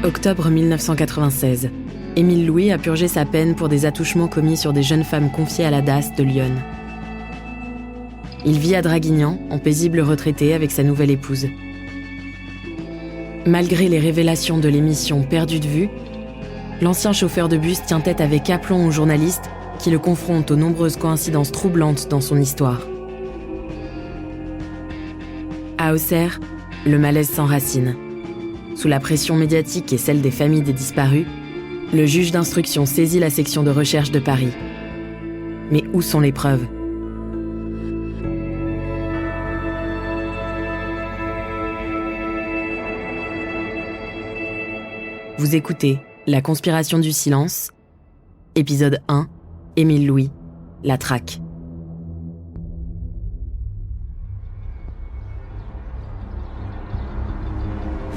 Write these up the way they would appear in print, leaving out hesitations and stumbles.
Octobre 1996. Émile Louis a purgé sa peine pour des attouchements commis sur des jeunes femmes confiées à la DAS de Lyon. Il vit à Draguignan, en paisible retraité avec sa nouvelle épouse. Malgré les révélations de l'émission Perdu de vue, l'ancien chauffeur de bus tient tête avec aplomb aux journalistes qui le confrontent aux nombreuses coïncidences troublantes dans son histoire. À Auxerre, le malaise s'enracine. Sous la pression médiatique et celle des familles des disparus, le juge d'instruction saisit la section de recherche de Paris. Mais où sont les preuves ? Vous écoutez La conspiration du silence, épisode 1, Émile Louis, la traque.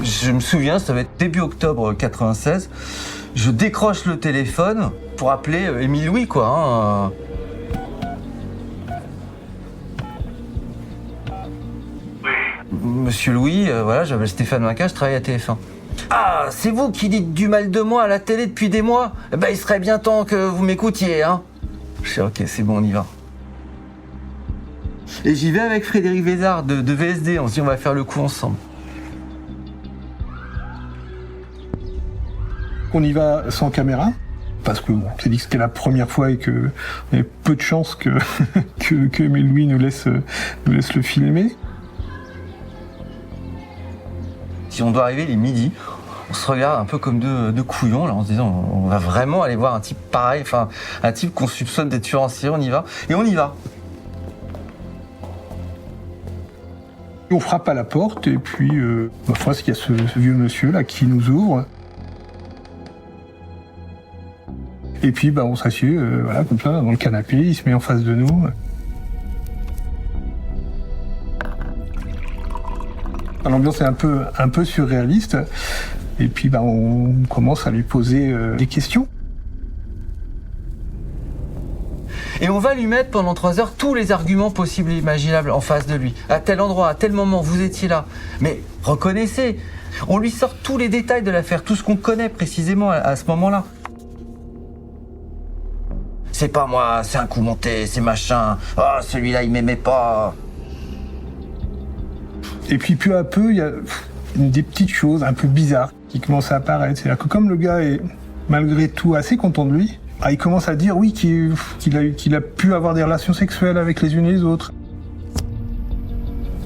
Je me souviens, ça va être début octobre 96. Je décroche le téléphone pour appeler Émile Louis, quoi. Monsieur Louis, voilà, j'appelle Stéphane Maquin, je travaille à TF1. Ah, c'est vous qui dites du mal de moi à la télé depuis des mois ? Eh ben, il serait bien temps que vous m'écoutiez, hein. Je dis, ok, c'est bon, on y va. Et j'y vais avec Frédéric Vézard de VSD, on se dit on va faire le coup ensemble. On y va sans caméra, parce que bon, on s'est dit que c'était la première fois et qu'il y avait peu de chances que Émile Louis nous laisse le filmer. Si on doit arriver, il est midi, on se regarde un peu comme deux couillons, là, en se disant on va vraiment aller voir un type pareil, enfin un type qu'on soupçonne d'être tueur en série, on y va, et on y va. On frappe à la porte et puis ma foi, il y a ce vieux monsieur là qui nous ouvre. Et puis on s'assied voilà, comme ça dans le canapé, il se met en face de nous. L'ambiance est un peu surréaliste. Et puis on commence à lui poser des questions. Et on va lui mettre pendant 3 heures tous les arguments possibles et imaginables en face de lui. À tel endroit, à tel moment, vous étiez là. Mais reconnaissez, on lui sort tous les détails de l'affaire, tout ce qu'on connaît précisément à ce moment-là. C'est pas moi, c'est un coup monté, c'est machin. Ah, celui-là, il m'aimait pas. Et puis peu à peu, il y a des petites choses un peu bizarres qui commencent à apparaître. C'est-à-dire que comme le gars est malgré tout assez content de lui, il commence à dire oui qu'il a pu avoir des relations sexuelles avec les unes et les autres.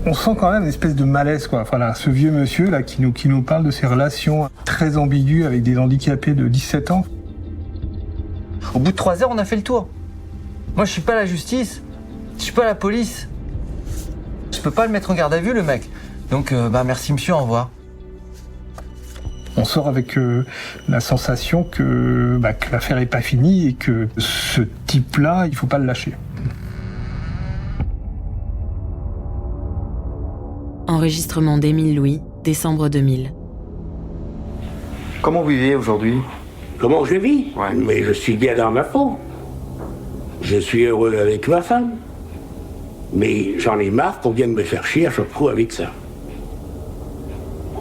On sent quand même une espèce de malaise, quoi. Voilà, ce vieux monsieur là qui nous parle de ses relations très ambiguës avec des handicapés de 17 ans. Au bout de 3 heures, on a fait le tour. Moi, je suis pas la justice, je suis pas la police. Je peux pas le mettre en garde à vue, le mec. Donc, merci monsieur, au revoir. On sort avec la sensation que l'affaire est pas finie et que ce type-là, il faut pas le lâcher. Enregistrement d'Émile Louis, décembre 2000. Comment vous vivez aujourd'hui ? Comment je vis ? Ouais. Mais je suis bien dans ma peau. Je suis heureux avec ma femme. Mais j'en ai marre qu'on vienne me faire chier à chaque fois avec ça.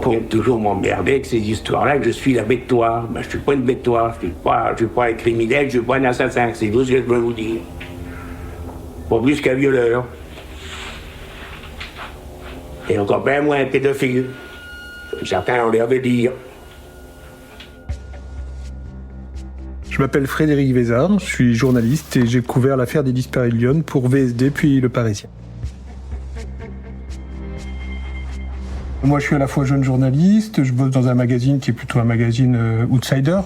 On vient toujours m'emmerder avec ces histoires-là que je suis la bête-toire. Je suis pas une bête-toire, je suis pas un criminel, je suis pas un assassin, c'est tout ce que je veux vous dire. Pas plus qu'un violeur. Et encore bien moins un pédophile. Certains ont l'air de dire. Je m'appelle Frédéric Vézard, je suis journaliste et j'ai couvert l'affaire des disparus de Lyon pour VSD puis Le Parisien. Moi, je suis à la fois jeune journaliste, je bosse dans un magazine qui est plutôt un magazine outsider.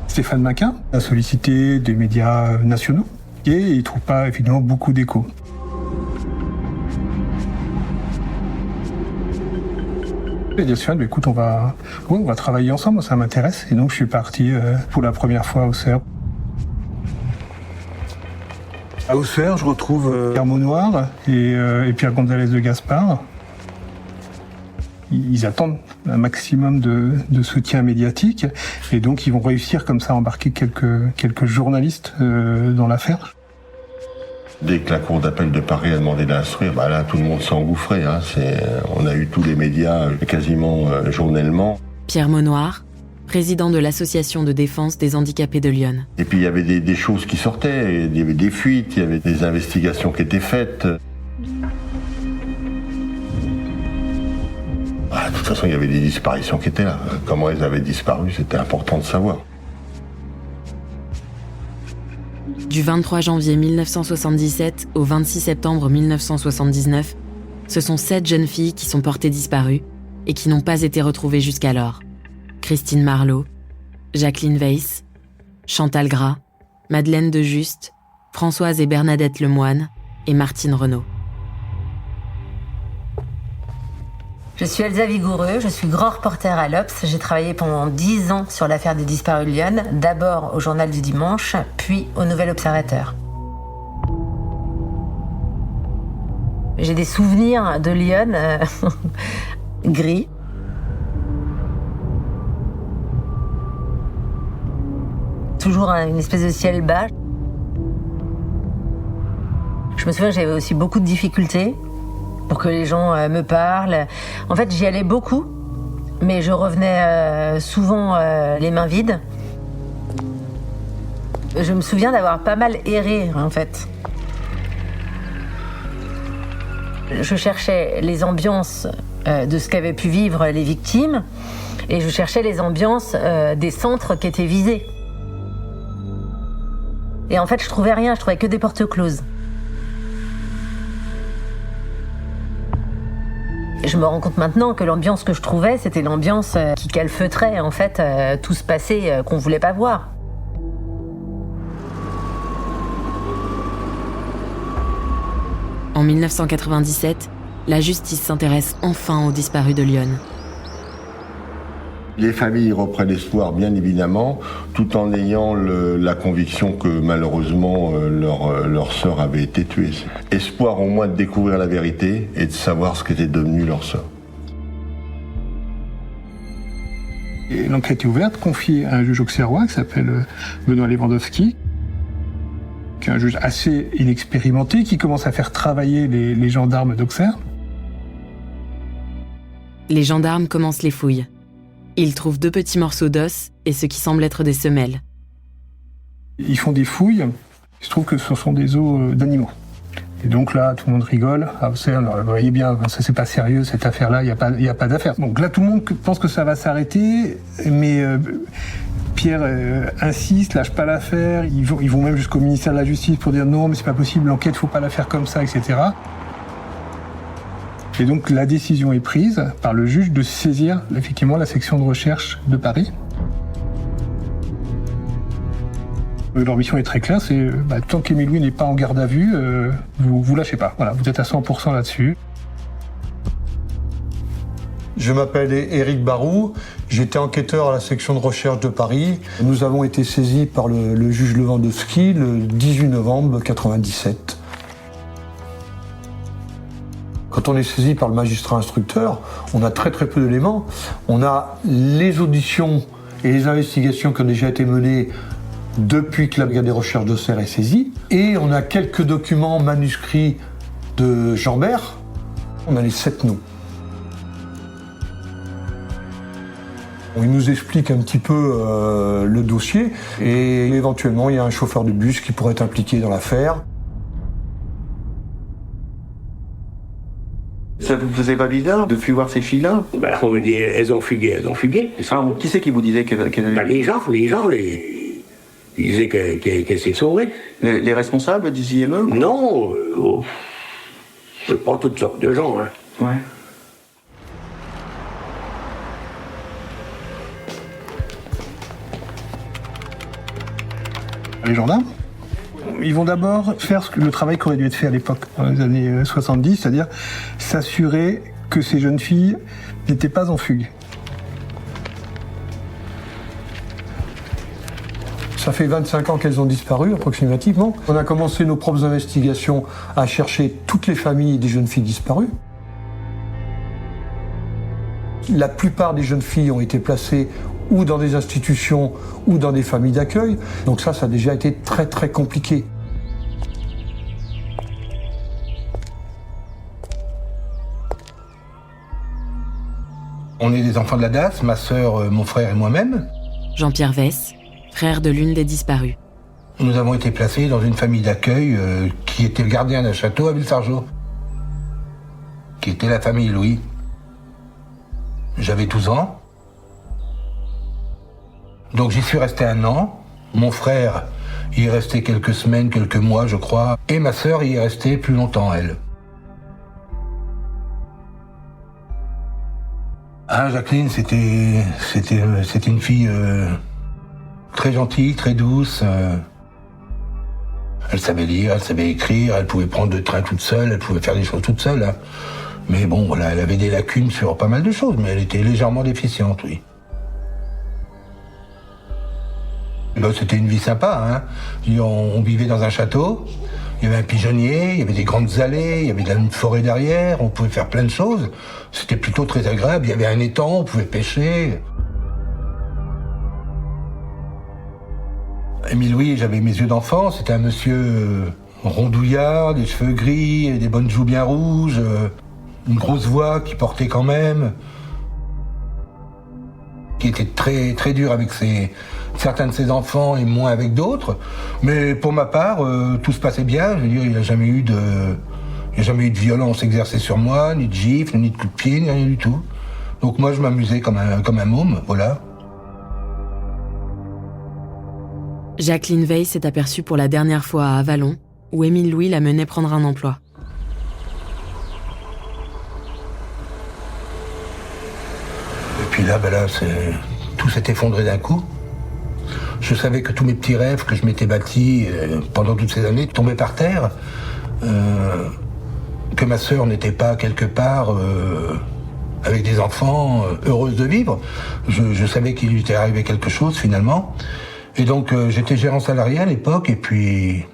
Stéphane Maquin a sollicité des médias nationaux et il ne trouve pas évidemment beaucoup d'écho. J'ai dit à Stéphane, écoute, on va travailler ensemble, ça m'intéresse. Et donc je suis parti pour la première fois à Auxerre. À Auxerre, je retrouve Guillermo Noir et Pierre González de Gaspard. Ils attendent un maximum de soutien médiatique et donc ils vont réussir comme ça à embarquer quelques journalistes dans l'affaire. Dès que la Cour d'appel de Paris a demandé d'instruire, là, tout le monde s'est engouffré. Hein. On a eu tous les médias quasiment journellement. Pierre Monnoir, président de l'Association de défense des handicapés de Lyon. Et puis il y avait des choses qui sortaient, il y avait des fuites, il y avait des investigations qui étaient faites. De toute façon, il y avait des disparitions qui étaient là. Comment elles avaient disparu, c'était important de savoir. Du 23 janvier 1977 au 26 septembre 1979, ce sont 7 jeunes filles qui sont portées disparues et qui n'ont pas été retrouvées jusqu'alors. Christine Marlot, Jacqueline Weiss, Chantal Gras, Madeleine de Juste, Françoise et Bernadette Lemoine et Martine Renaud. Je suis Elsa Vigoureux, je suis grand reporter à l'Obs. J'ai travaillé pendant 10 ans sur l'affaire des disparus de Lyon, d'abord au Journal du Dimanche, puis au Nouvel Observateur. J'ai des souvenirs de Lyon gris. Toujours une espèce de ciel bas. Je me souviens que j'avais aussi beaucoup de difficultés pour que les gens me parlent. En fait, j'y allais beaucoup, mais je revenais souvent les mains vides. Je me souviens d'avoir pas mal erré, en fait. Je cherchais les ambiances de ce qu'avaient pu vivre les victimes, et je cherchais les ambiances des centres qui étaient visés. Et en fait, je trouvais rien, je trouvais que des portes closes. Je me rends compte maintenant que l'ambiance que je trouvais, c'était l'ambiance qui calfeutrait, en fait, tout ce passé qu'on voulait pas voir. En 1997, la justice s'intéresse enfin aux disparus de Lyon. Les familles reprennent espoir, bien évidemment, tout en ayant la conviction que malheureusement leur sœur avait été tuée. Espoir au moins de découvrir la vérité et de savoir ce qu'était devenu leur sœur. L'enquête est ouverte, confiée à un juge auxerrois qui s'appelle Benoît Lewandowski, qui est un juge assez inexpérimenté, qui commence à faire travailler les gendarmes d'Auxerre. Les gendarmes commencent les fouilles. Ils trouvent 2 petits morceaux d'os et ce qui semble être des semelles. Ils font des fouilles, il se trouve que ce sont des os d'animaux. Et donc là, tout le monde rigole. Ah, vous voyez bien, ça c'est pas sérieux cette affaire-là, il n'y a pas d'affaire. Donc là, tout le monde pense que ça va s'arrêter, mais Pierre insiste, lâche pas l'affaire. Ils vont même jusqu'au ministère de la Justice pour dire non, mais c'est pas possible, l'enquête, faut pas la faire comme ça, etc. Et donc la décision est prise par le juge de saisir effectivement la section de recherche de Paris. Leur mission est très claire, c'est tant qu'Émile Louis n'est pas en garde à vue, vous lâchez pas. Voilà, vous êtes à 100% là-dessus. Je m'appelle Éric Barou, j'étais enquêteur à la section de recherche de Paris. Nous avons été saisis par le juge Lewandowski le 18 novembre 1997. Quand on est saisi par le magistrat instructeur, on a très peu d'éléments. On a les auditions et les investigations qui ont déjà été menées depuis que la brigade des recherches d'Auxerre est saisie. Et on a quelques documents manuscrits de Jambert. On a les 7 noms. Il nous explique un petit peu le dossier et éventuellement il y a un chauffeur de bus qui pourrait être impliqué dans l'affaire. Ça vous faisait pas bizarre de fuir voir ces filles-là? On me dit, elles ont fugué. Qui c'est qui vous disait qu'elles... Les gens, ils disaient qu'elles s'est sauvée. Les responsables du IME? Non, pas toutes sortes de gens. Hein. Ouais. Les gendarmes, ils vont d'abord faire le travail qu'aurait dû être fait à l'époque, dans les années 70, c'est-à-dire s'assurer que ces jeunes filles n'étaient pas en fugue. Ça fait 25 ans qu'elles ont disparu, approximativement. On a commencé nos propres investigations à chercher toutes les familles des jeunes filles disparues. La plupart des jeunes filles ont été placées ou dans des institutions ou dans des familles d'accueil. Donc ça a déjà été très compliqué. On est des enfants de la DAS, ma sœur, mon frère et moi-même. Jean-Pierre Vess, frère de l'une des disparues. Nous avons été placés dans une famille d'accueil qui était le gardien d'un château à Villesargeau, qui était la famille Louis. J'avais 12 ans. Donc j'y suis resté 1 an. Mon frère y est resté quelques semaines, quelques mois, je crois. Et ma sœur y est restée plus longtemps, elle. Ah, Jacqueline, c'était une fille très gentille, très douce. Elle savait lire, elle savait écrire, elle pouvait prendre le train toute seule, elle pouvait faire des choses toute seule. Hein. Mais bon, voilà, elle avait des lacunes sur pas mal de choses, mais elle était légèrement déficiente, oui. Ben, c'était une vie sympa, hein. On vivait dans un château, il y avait un pigeonnier, il y avait des grandes allées, il y avait une forêt derrière, on pouvait faire plein de choses. C'était plutôt très agréable, il y avait un étang, on pouvait pêcher. Émile Louis, j'avais mes yeux d'enfant, c'était un monsieur rondouillard, des cheveux gris, des bonnes joues bien rouges, une grosse voix qui portait quand même, qui était très, très dur avec certains de ses enfants et moins avec d'autres. Mais pour ma part, tout se passait bien. Je veux dire, il n'y a jamais eu de violence exercée sur moi, ni de gifles, ni de coups de pied, ni rien du tout. Donc moi, je m'amusais comme un môme, voilà. Jacqueline Veil s'est aperçue pour la dernière fois à Avallon, où Émile Louis la menait prendre un emploi. Et puis là, tout s'est effondré d'un coup. Je savais que tous mes petits rêves que je m'étais bâtis pendant toutes ces années tombaient par terre. Que ma sœur n'était pas quelque part avec des enfants heureuse de vivre. Je savais qu'il lui était arrivé quelque chose finalement. Et donc j'étais gérant salarié à l'époque et puis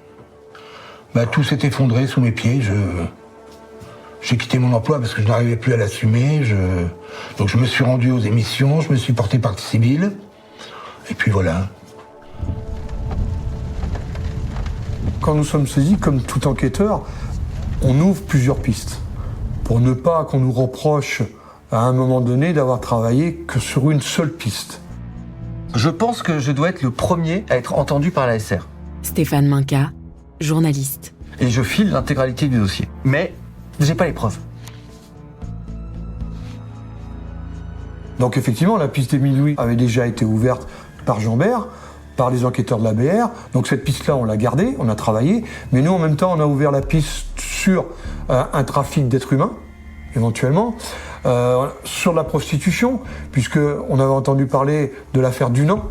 tout s'est effondré sous mes pieds. J'ai quitté mon emploi parce que je n'arrivais plus à l'assumer. Donc je me suis rendu aux émissions, je me suis porté partie civile. Et puis voilà. Quand nous sommes saisis, comme tout enquêteur, on ouvre plusieurs pistes pour ne pas qu'on nous reproche à un moment donné d'avoir travaillé que sur une seule piste. Je pense que je dois être le premier à être entendu par la SR. Stéphane Minca, journaliste. Et je file l'intégralité du dossier. Mais j'ai pas les preuves. Donc effectivement, la piste d'Émile Louis avait déjà été ouverte par Jean-Bert, par les enquêteurs de la BR. Donc cette piste-là, on l'a gardée, on a travaillé. Mais nous, en même temps, on a ouvert la piste sur un trafic d'êtres humains, éventuellement, sur la prostitution, puisqu'on avait entendu parler de l'affaire Dunant.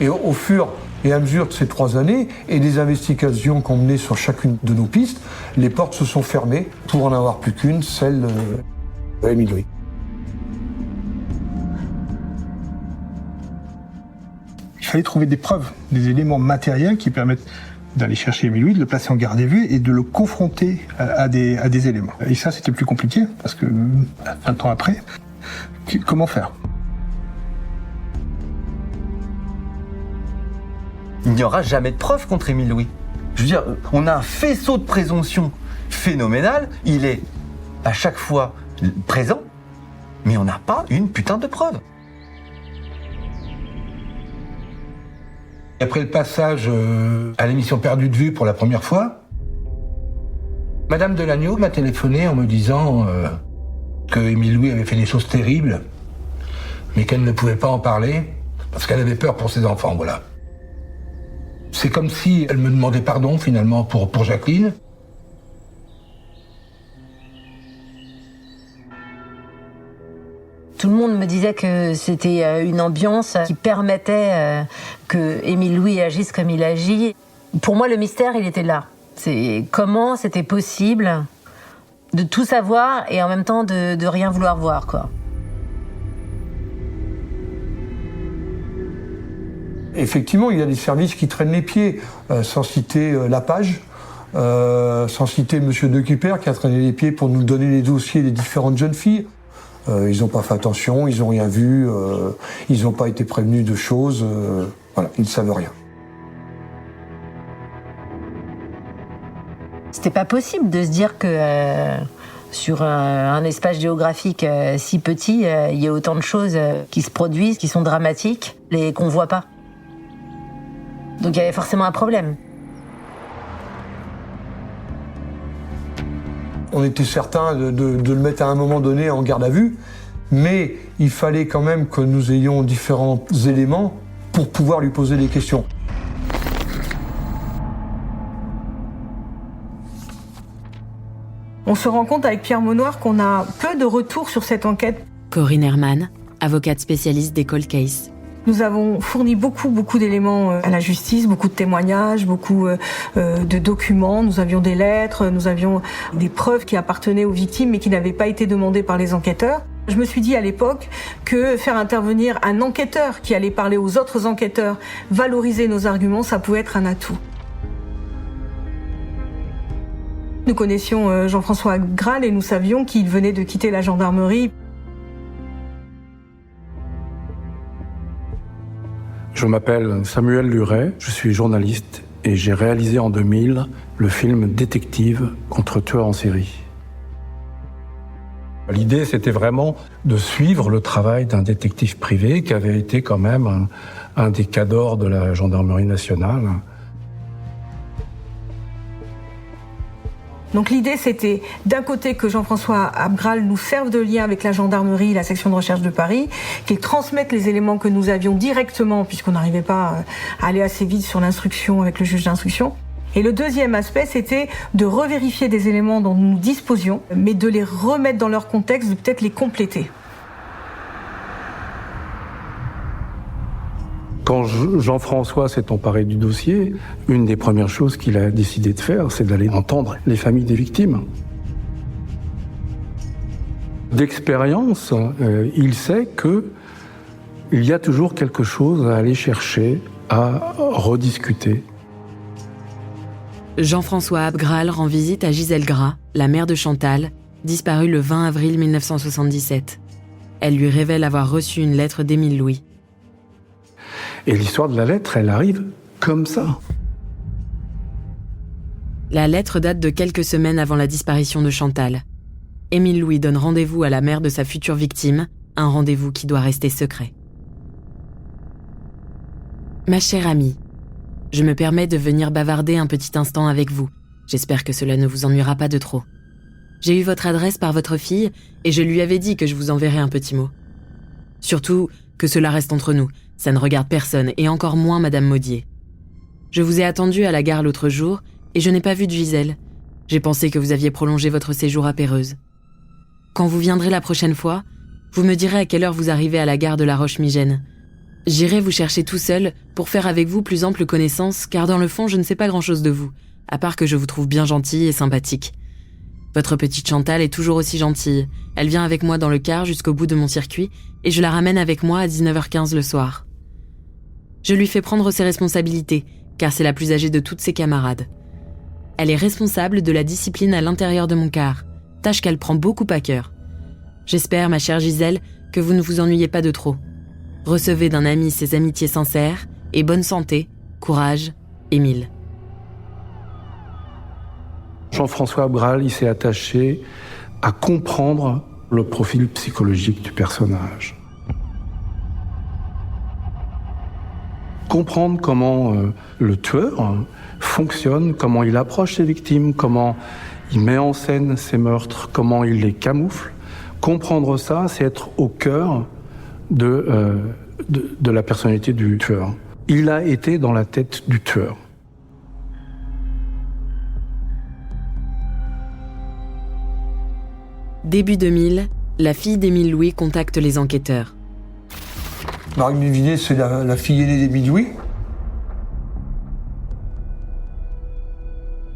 Et au fur et à mesure de ces 3 années, et des investigations qu'on menait sur chacune de nos pistes, les portes se sont fermées pour en avoir plus qu'une, celle d'Émile Louis. Il fallait trouver des preuves, des éléments matériels qui permettent d'aller chercher Émile Louis, de le placer en garde à vue et de le confronter à des éléments. Et ça, c'était plus compliqué, parce que 20 ans après, comment faire ? Il n'y aura jamais de preuve contre Émile Louis. Je veux dire, on a un faisceau de présomption phénoménal, il est à chaque fois présent, mais on n'a pas une putain de preuve. Après le passage à l'émission Perdue de vue pour la première fois, Madame Delagneau m'a téléphoné en me disant que Émile Louis avait fait des choses terribles, mais qu'elle ne pouvait pas en parler parce qu'elle avait peur pour ses enfants, voilà. C'est comme si elle me demandait pardon finalement pour Jacqueline. Tout le monde me disait que c'était une ambiance qui permettait que Émile Louis agisse comme il agit. Pour moi, le mystère, il était là. C'est comment c'était possible de tout savoir et en même temps de rien vouloir voir, quoi. Effectivement, il y a des services qui traînent les pieds, sans citer Lapage, sans citer M. Decuper qui a traîné les pieds pour nous donner les dossiers des différentes jeunes filles. Ils n'ont pas fait attention, ils n'ont rien vu, ils n'ont pas été prévenus de choses, voilà, ils ne savent rien. C'était pas possible de se dire que sur un espace géographique si petit, il y a autant de choses qui se produisent, qui sont dramatiques, et qu'on ne voit pas. Donc il y avait forcément un problème. On était certain de le mettre à un moment donné en garde à vue, mais il fallait quand même que nous ayons différents éléments pour pouvoir lui poser des questions. On se rend compte avec Pierre Maunoir qu'on a peu de retours sur cette enquête. Corinne Herman, avocate spécialiste des cold cases. Nous avons fourni beaucoup d'éléments à la justice, beaucoup de témoignages, beaucoup de documents. Nous avions des lettres, nous avions des preuves qui appartenaient aux victimes mais qui n'avaient pas été demandées par les enquêteurs. Je me suis dit à l'époque que faire intervenir un enquêteur qui allait parler aux autres enquêteurs, valoriser nos arguments, ça pouvait être un atout. Nous connaissions Jean-François Abgral et nous savions qu'il venait de quitter la gendarmerie. Je m'appelle Samuel Luret, je suis journaliste et j'ai réalisé en 2000 le film Détective contre tueur en série. L'idée, c'était vraiment de suivre le travail d'un détective privé qui avait été quand même un des cadors de la gendarmerie nationale. Donc l'idée, c'était d'un côté que Jean-François Abgral nous serve de lien avec la gendarmerie, la section de recherche de Paris, qu'il transmette les éléments que nous avions directement, puisqu'on n'arrivait pas à aller assez vite sur l'instruction avec le juge d'instruction. Et le deuxième aspect, c'était de revérifier des éléments dont nous disposions, mais de les remettre dans leur contexte, de peut-être les compléter. Quand Jean-François s'est emparé du dossier, une des premières choses qu'il a décidé de faire, c'est d'aller entendre les familles des victimes. D'expérience, il sait qu'il y a toujours quelque chose à aller chercher, à rediscuter. Jean-François Abgral rend visite à Gisèle Gras, la mère de Chantal, disparue le 20 avril 1977. Elle lui révèle avoir reçu une lettre d'Émile Louis. Et l'histoire de la lettre, elle arrive comme ça. La lettre date de quelques semaines avant la disparition de Chantal. Émile Louis donne rendez-vous à la mère de sa future victime, un rendez-vous qui doit rester secret. Ma chère amie, je me permets de venir bavarder un petit instant avec vous. J'espère que cela ne vous ennuiera pas de trop. J'ai eu votre adresse par votre fille et je lui avais dit que je vous enverrais un petit mot. Surtout que cela reste entre nous. Ça ne regarde personne, et encore moins Madame Maudier. Je vous ai attendu à la gare l'autre jour, et je n'ai pas vu de Gisèle. J'ai pensé que vous aviez prolongé votre séjour à Péreuse. Quand vous viendrez la prochaine fois, vous me direz à quelle heure vous arrivez à la gare de La Roche-Migène. J'irai vous chercher tout seul pour faire avec vous plus ample connaissance, car dans le fond, je ne sais pas grand-chose de vous, à part que je vous trouve bien gentil et sympathique. Votre petite Chantal est toujours aussi gentille. Elle vient avec moi dans le car jusqu'au bout de mon circuit, et je la ramène avec moi à 19h15 le soir. Je lui fais prendre ses responsabilités, car c'est la plus âgée de toutes ses camarades. Elle est responsable de la discipline à l'intérieur de mon car, tâche qu'elle prend beaucoup à cœur. J'espère, ma chère Gisèle, que vous ne vous ennuyez pas de trop. Recevez d'un ami ses amitiés sincères, et bonne santé, courage, Émile. Jean-François Abgral, il s'est attaché à comprendre le profil psychologique du personnage. Comprendre comment le tueur fonctionne, comment il approche ses victimes, comment il met en scène ses meurtres, comment il les camoufle. Comprendre ça, c'est être au cœur de la personnalité du tueur. Il a été dans la tête du tueur. Début 2000, la fille d'Émile Louis contacte les enquêteurs. Marie Mévinet, c'est la fille aînée d'Émile Louis.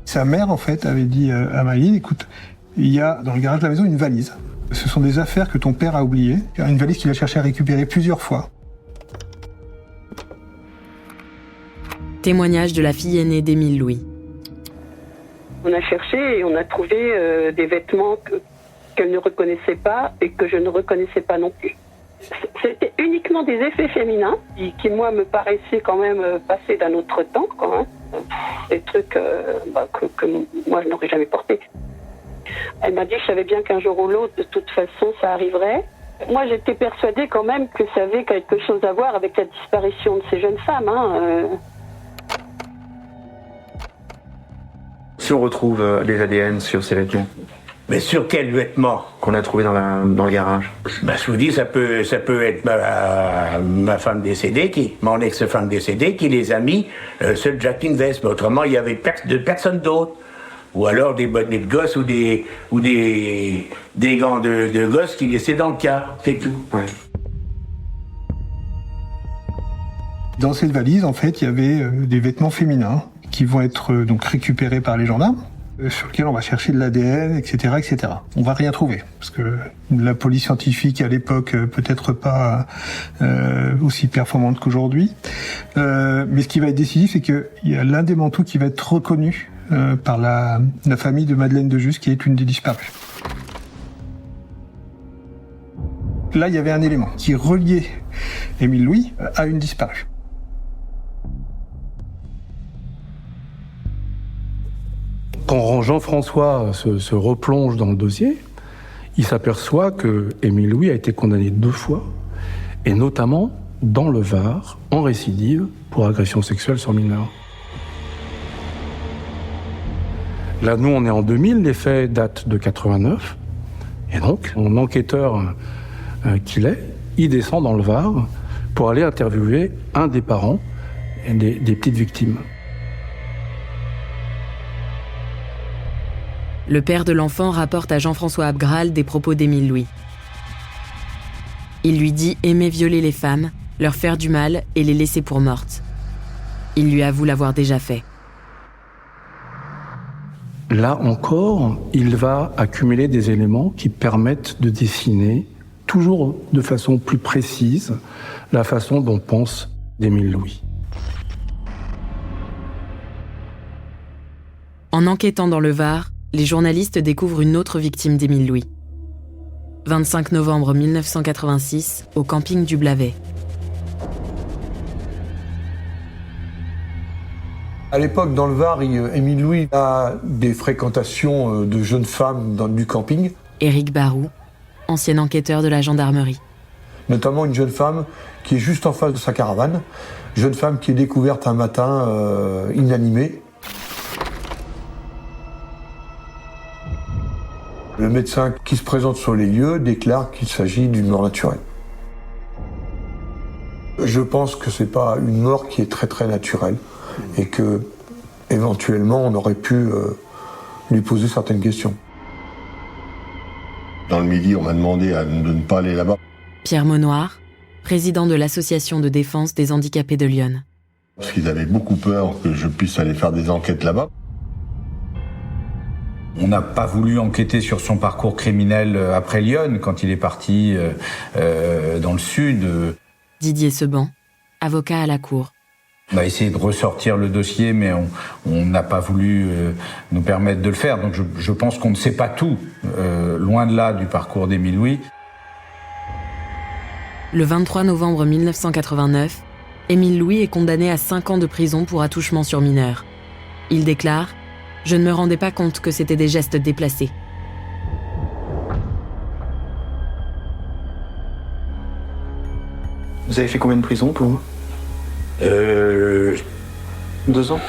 Sa mère, en fait, avait dit à Maïline, écoute, il y a dans le garage de la maison une valise. Ce sont des affaires que ton père a oubliées. Une valise qu'il a cherché à récupérer plusieurs fois. Témoignage de la fille aînée d'Émile Louis. On a cherché et on a trouvé des vêtements qu'elle ne reconnaissait pas et que je ne reconnaissais pas non plus. C'était uniquement des effets féminins qui moi, me paraissaient quand même passer d'un autre temps, quand même. Des trucs que moi, je n'aurais jamais portés. Elle m'a dit, je savais bien qu'un jour ou l'autre, de toute façon, ça arriverait. Moi, j'étais persuadée quand même que ça avait quelque chose à voir avec la disparition de ces jeunes femmes. Si on retrouve les ADN sur ces vêtements. Mais sur quels vêtements? Qu'on a trouvé dans le garage. Je vous dis, ça peut être ma femme décédée, mon ex-femme décédée, qui les a mis sur Jacqueline Vest. Mais autrement, il y avait personne d'autre. Ou alors des bonnets de gosse ou des gants de gosse qui laissaient dans le car. C'est tout. Ouais. Dans cette valise, en fait, il y avait des vêtements féminins qui vont être donc récupérés par les gendarmes, sur lesquels on va chercher de l'ADN, etc., etc. On va rien trouver, parce que la police scientifique à l'époque peut-être pas aussi performante qu'aujourd'hui. Mais ce qui va être décisif, c'est qu'il y a l'un des manteaux qui va être reconnu par la famille de Madeleine de Juste, qui est une des disparues. Là, il y avait un élément qui reliait Émile Louis à une disparue. Quand Jean-François se replonge dans le dossier, il s'aperçoit que Émile Louis a été condamné 2 fois, et notamment dans le Var, en récidive, pour agression sexuelle sur mineur. Là, nous, on est en 2000, les faits datent de 89, et donc, mon enquêteur qu'il est, il descend dans le Var pour aller interviewer un des parents des petites victimes. Le père de l'enfant rapporte à Jean-François Abgral des propos d'Émile Louis. Il lui dit aimer violer les femmes, leur faire du mal et les laisser pour mortes. Il lui avoue l'avoir déjà fait. Là encore, il va accumuler des éléments qui permettent de dessiner, toujours de façon plus précise, la façon dont pense Émile Louis. En enquêtant dans le Var, les journalistes découvrent une autre victime d'Émile Louis. 25 novembre 1986, au camping du Blavet. À l'époque, dans le Var, Émile Louis a des fréquentations de jeunes femmes du camping. Éric Barou, ancien enquêteur de la gendarmerie. Notamment une jeune femme qui est juste en face de sa caravane. Jeune femme qui est découverte un matin inanimée. Le médecin qui se présente sur les lieux déclare qu'il s'agit d'une mort naturelle. Je pense que c'est pas une mort qui est très très naturelle et que éventuellement on aurait pu lui poser certaines questions. Dans le Midi, on m'a demandé de ne pas aller là-bas. Pierre Monnoir, président de l'association de défense des handicapés de Lyon. Parce qu'ils avaient beaucoup peur que je puisse aller faire des enquêtes là-bas. On n'a pas voulu enquêter sur son parcours criminel après Lyon, quand il est parti dans le sud. Didier Seban, avocat à la Cour. On a essayé de ressortir le dossier, mais on n'a pas voulu nous permettre de le faire. Donc je pense qu'on ne sait pas tout, loin de là, du parcours d'Émile Louis. Le 23 novembre 1989, Émile Louis est condamné à 5 ans de prison pour attouchement sur mineur. Il déclare « Je ne me rendais pas compte que c'était des gestes déplacés ». Vous avez fait combien de prison pour vous 2 ans.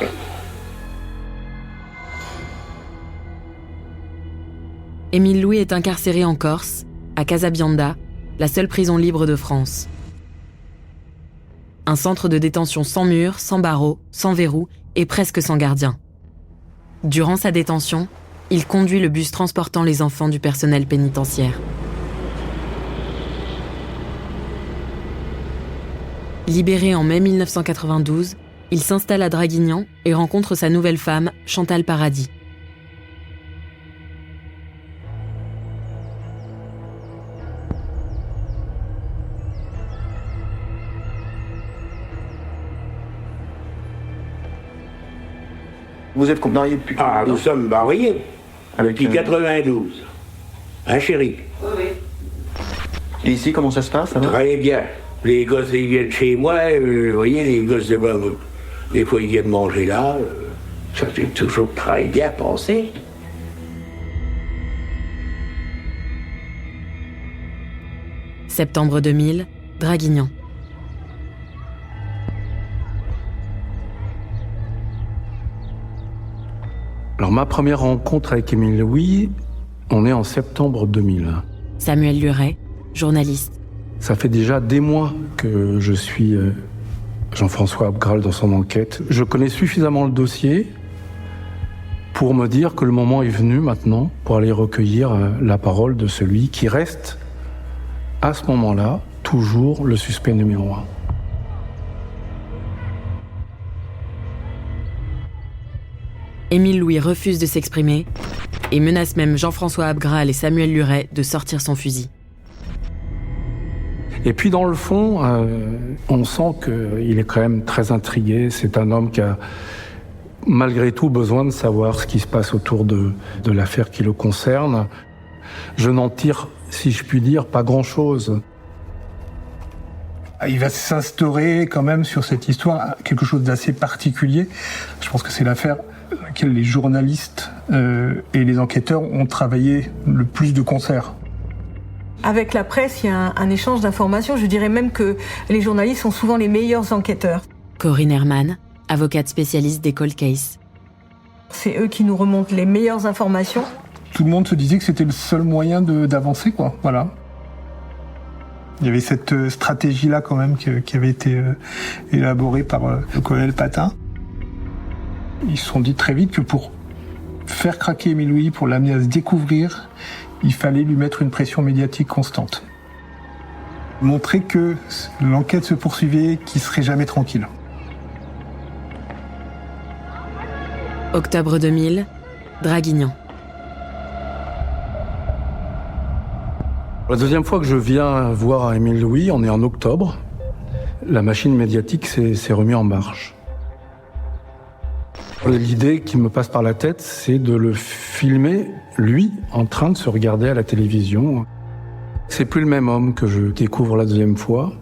Émile Louis est incarcéré en Corse, à Casabianda, la seule prison libre de France. Un centre de détention sans murs, sans barreaux, sans verrous et presque sans gardien. Durant sa détention, il conduit le bus transportant les enfants du personnel pénitentiaire. Libéré en mai 1992, il s'installe à Draguignan et rencontre sa nouvelle femme, Chantal Paradis. Vous êtes mariés depuis quand? Ah, nous sommes mariés depuis 92. Hein, chérie? Oui. Et ici, comment ça se passe? Très bien. Les gosses, ils viennent chez moi, vous voyez, les gosses, des fois, ils viennent manger là. Ça s'est toujours très bien passé. Septembre 2000, Draguignan. Alors ma première rencontre avec Émile Louis, on est en septembre 2000. Samuel Luret, journaliste. Ça fait déjà des mois que je suis Jean-François Abgral dans son enquête. Je connais suffisamment le dossier pour me dire que le moment est venu maintenant pour aller recueillir la parole de celui qui reste, à ce moment-là, toujours le suspect numéro 1. Émile Louis refuse de s'exprimer et menace même Jean-François Abgral et Samuel Luret de sortir son fusil. Et puis dans le fond, on sent qu'il est quand même très intrigué. C'est un homme qui a malgré tout besoin de savoir ce qui se passe autour de l'affaire qui le concerne. Je n'en tire, si je puis dire, pas grand-chose. Il va s'instaurer quand même sur cette histoire quelque chose d'assez particulier. Je pense que c'est l'affaire dans laquelle les journalistes et les enquêteurs ont travaillé le plus de concert. Avec la presse, il y a un échange d'informations. Je dirais même que les journalistes sont souvent les meilleurs enquêteurs. Corinne Herman, avocate spécialiste des cold cases. C'est eux qui nous remontent les meilleures informations. Tout le monde se disait que c'était le seul moyen d'avancer, quoi. Voilà. Il y avait cette stratégie-là quand même qui avait été élaborée par le colonel Patin. Ils se sont dit très vite que pour faire craquer Émile Louis, pour l'amener à se découvrir, il fallait lui mettre une pression médiatique constante. Montrer que l'enquête se poursuivait, qu'il ne serait jamais tranquille. Octobre 2000, Draguignan. La deuxième fois que je viens voir Émile Louis, on est en octobre. La machine médiatique s'est remise en marche. L'idée qui me passe par la tête, c'est de le filmer, lui, en train de se regarder à la télévision. C'est plus le même homme que je découvre la deuxième fois.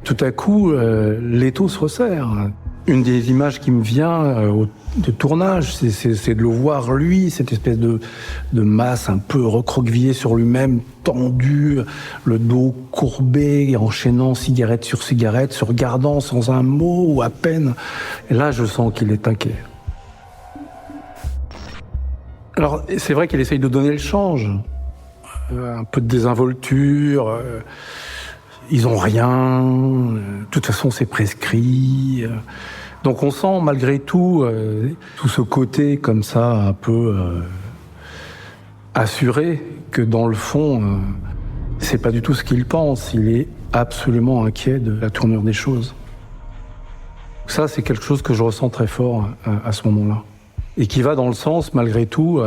Tout à coup, l'étau se resserre. Une des images qui me vient de tournage, c'est de le voir, lui, cette espèce de masse un peu recroquevillée sur lui-même, tendu, le dos courbé, enchaînant cigarette sur cigarette, se regardant sans un mot ou à peine. Et là, je sens qu'il est inquiet. Alors, c'est vrai qu'il essaye de donner le change. Un peu de désinvolture. Ils ont rien. De toute façon, c'est prescrit. Donc, on sent malgré tout ce côté comme ça, un peu assuré, que dans le fond, c'est pas du tout ce qu'il pense. Il est absolument inquiet de la tournure des choses. Ça, c'est quelque chose que je ressens très fort à ce moment-là. Et qui va dans le sens, malgré tout,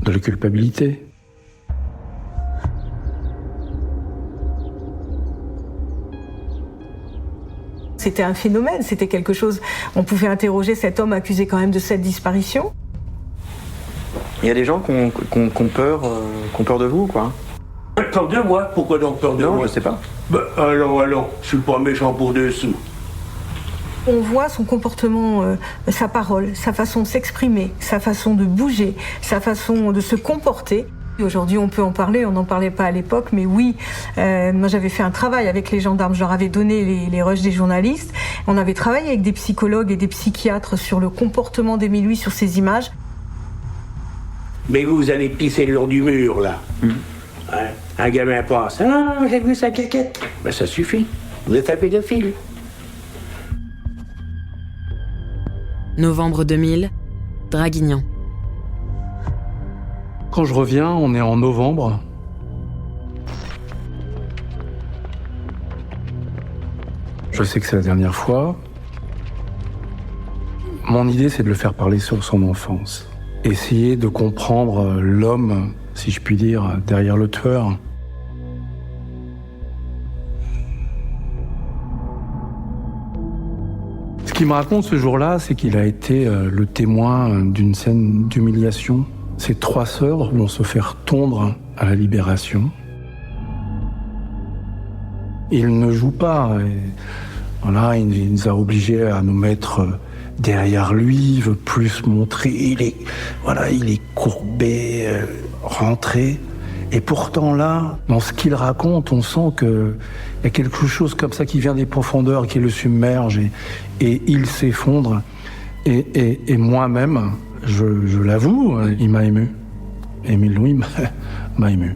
de la culpabilité. C'était un phénomène, c'était quelque chose... On pouvait interroger cet homme accusé quand même de cette disparition. Il y a des gens qui ont peur de vous, quoi. Peur de moi? Pourquoi donc peur de moi? Non, je sais pas. Alors, je suis pas méchant pour dessous. On voit son comportement, sa parole, sa façon de s'exprimer, sa façon de bouger, sa façon de se comporter. Aujourd'hui, on peut en parler, on n'en parlait pas à l'époque, mais oui, moi j'avais fait un travail avec les gendarmes, je leur avais donné les rushs des journalistes. On avait travaillé avec des psychologues et des psychiatres sur le comportement d'Émile Louis, sur ces images. Mais vous allez pisser le long du mur, là. Hein? Un gamin passe, ah, j'ai vu sa caquette. Ben ça suffit, vous êtes un pédophile. Novembre 2000, Draguignan. Quand je reviens, on est en novembre. Je sais que c'est la dernière fois. Mon idée, c'est de le faire parler sur son enfance. Essayer de comprendre l'homme, si je puis dire, derrière le tueur. Ce qu'il me raconte ce jour-là, c'est qu'il a été le témoin d'une scène d'humiliation. Ces 3 sœurs vont se faire tondre à la Libération. Il ne joue pas. Et voilà, il nous a obligés à nous mettre derrière lui, il veut plus montrer. Il est courbé, rentré. Et pourtant là, dans ce qu'il raconte, on sent qu'il y a quelque chose comme ça qui vient des profondeurs, qui le submerge et il s'effondre. Et moi-même, je l'avoue, il m'a ému. Émile Louis m'a ému.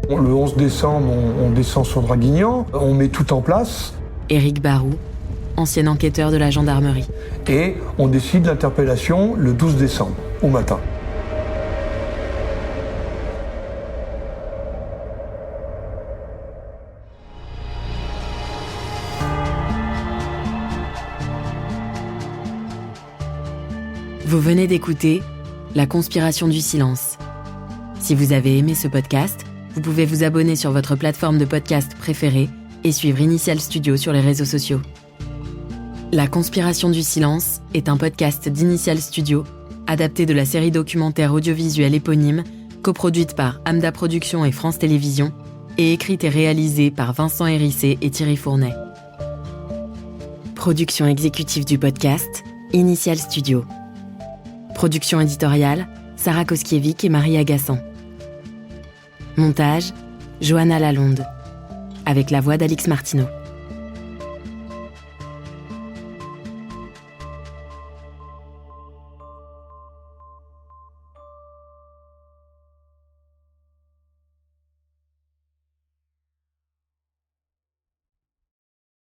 Le 11 décembre, on descend sur Draguignan, on met tout en place. Éric Barou, ancien enquêteur de la gendarmerie. Et on décide l'interpellation le 12 décembre, au matin. Vous venez d'écouter La Conspiration du silence. Si vous avez aimé ce podcast, vous pouvez vous abonner sur votre plateforme de podcast préférée et suivre Initial Studio sur les réseaux sociaux. La Conspiration du silence est un podcast d'Initial Studio, adapté de la série documentaire audiovisuelle éponyme, coproduite par Amda Productions et France Télévisions, et écrite et réalisée par Vincent Hérissé et Thierry Fournet. Production exécutive du podcast, Initial Studio. Production éditoriale, Sarah Koskiewicz et Marie Agassan. Montage, Johanna Lalonde, avec la voix d'Alix Martineau.